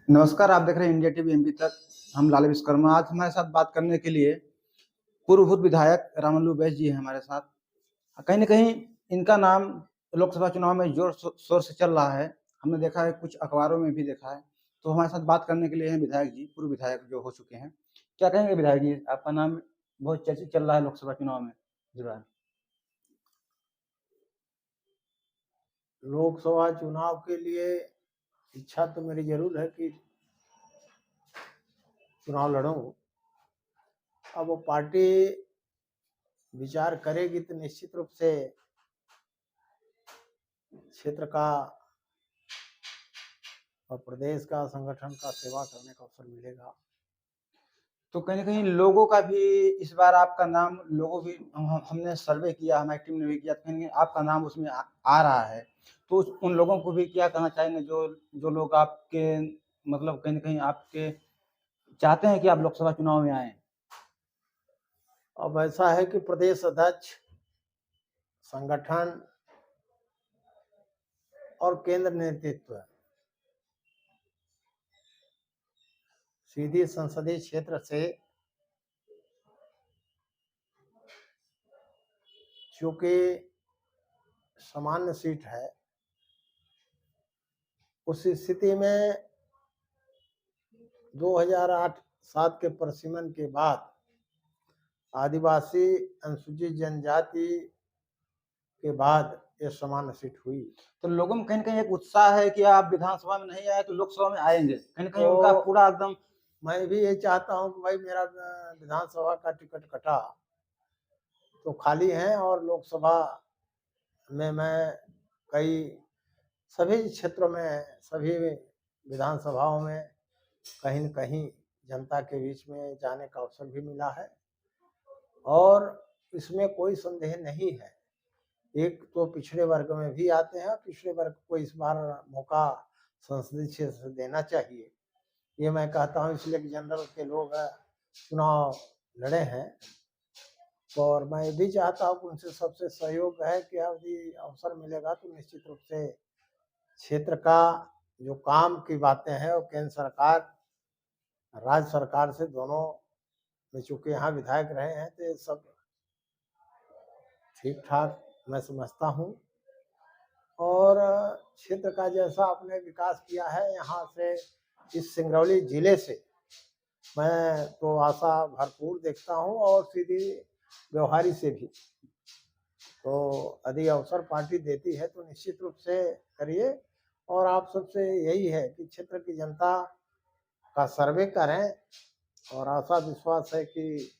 नमस्कार, आप देख रहे हैं इंडिया टीवी एमपी तक। हम लाल विश्वकर्मा। आज हमारे साथ बात करने के लिए पूर्वभूत विधायक रामल्लू बैस जी हैं हमारे साथ। कहीं न कहीं इनका नाम लोकसभा चुनाव में ज़ोर शोर से चल रहा है। हमने देखा है, कुछ अखबारों में भी देखा है। तो हमारे साथ बात करने के लिए हैं विधायक जी, पूर्व विधायक जो हो चुके हैं। क्या कहेंगे विधायक जी? आपका नाम बहुत चर्चित चल रहा है लोकसभा चुनाव में इस बार। लोकसभा चुनाव के लिए इच्छा तो मेरी जरूर है कि चुनाव लड़ूं। अब वो पार्टी विचार करेगी तो निश्चित रूप से क्षेत्र का और प्रदेश का संगठन का सेवा करने का अवसर मिलेगा। तो कहीं न कहीं लोगों का भी इस बार आपका नाम, लोगों भी हमने सर्वे किया, हमारी टीम ने भी किया, तो कहीं न कहीं आपका नाम उसमें आ रहा है। तो उन लोगों को भी क्या कहना चाहेंगे जो जो लोग आपके मतलब कहीं न कहीं आपके चाहते हैं कि आप लोकसभा चुनाव में आएँ? अब ऐसा है कि प्रदेश अध्यक्ष, संगठन और केंद्र नेतृत्व सीधी संसदीय क्षेत्र से चूंकि सामान्य सीट है, उस स्थिति में 2008-7 के परिसीमन के बाद आदिवासी अनुसूचित जनजाति के बाद ये सामान्य सीट हुई। तो लोगों में कहीं न कहीं एक उत्साह है कि आप विधानसभा में नहीं आए तो लोकसभा में आएँगे। कहीं न कहीं उनका तो पूरा एकदम। मैं भी ये चाहता हूँ कि भाई मेरा विधानसभा का टिकट कटा तो खाली है और लोकसभा में मैं कई सभी क्षेत्रों में, सभी विधानसभाओं में कहीं न कहीं जनता के बीच में जाने का अवसर भी मिला है और इसमें कोई संदेह नहीं है। एक तो पिछड़े वर्ग में भी आते हैं, पिछड़े वर्ग को इस बार मौका संसदीय क्षेत्र से देना चाहिए, ये मैं कहता हूँ, इसलिए कि जनरल के लोग चुनाव लड़े हैं। और मैं भी चाहता हूँ कि उनसे सबसे सहयोग है कि यदि अवसर मिलेगा तो निश्चित रूप से क्षेत्र का जो काम की बातें हैं वो केंद्र सरकार, राज्य सरकार से दोनों में चूंकि यहाँ विधायक रहे हैं तो ये सब ठीक ठाक मैं समझता हूँ। और क्षेत्र का जैसा आपने विकास किया है यहाँ से, इस सिंगरौली जिले से मैं तो आशा भरपूर देखता हूँ और सीधी व्यवहारी से भी। तो यदि अवसर पार्टी देती है तो निश्चित रूप से करिए और आप सबसे यही है कि क्षेत्र की जनता का सर्वे करें और आशा विश्वास है कि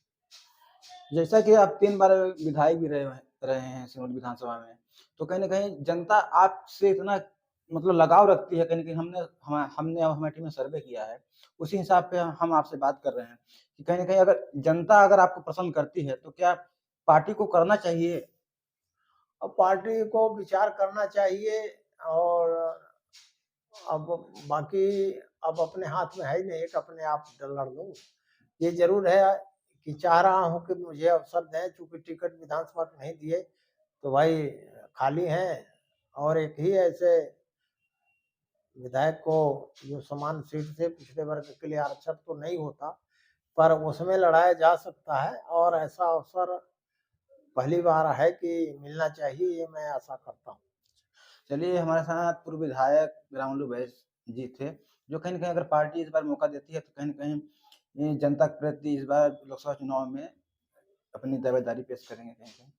जैसा कि आप 3 बार विधायक भी रहे हैं सिंगरौली विधानसभा में, तो कहीं न कहीं जनता आपसे इतना मतलब लगाव रखती है। कहीं न कहीं हमने और हमारी टीम ने सर्वे किया है, उसी हिसाब पे हम आपसे बात कर रहे हैं कि कहीं न कहीं अगर जनता अगर आपको पसंद करती है, तो क्या पार्टी को करना चाहिए? अब पार्टी को विचार करना चाहिए। और अब बाकी अब अपने हाथ में है ही नहीं कि अपने आप लड़ लूं। ये जरूर है कि चाह रहा हूं कि मुझे अवसर दें, चूंकि टिकट विधानसभा के नहीं दिए तो भाई खाली हैं और एक ही ऐसे विधायक को जो समान सीट से पिछड़े वर्ग के लिए आरक्षण तो नहीं होता, पर उसमें लड़ाया जा सकता है और ऐसा अवसर पहली बार है कि मिलना चाहिए, ये मैं आशा करता हूँ। चलिए, हमारे साथ पूर्व विधायक रामल्लू बैस जी थे, जो कहीं न कहीं अगर पार्टी इस बार मौका देती है, तो कहीं न कहीं ये जनता के प्रति इस बार लोकसभा चुनाव में अपनी दावेदारी पेश करेंगे कहीं न कहीं।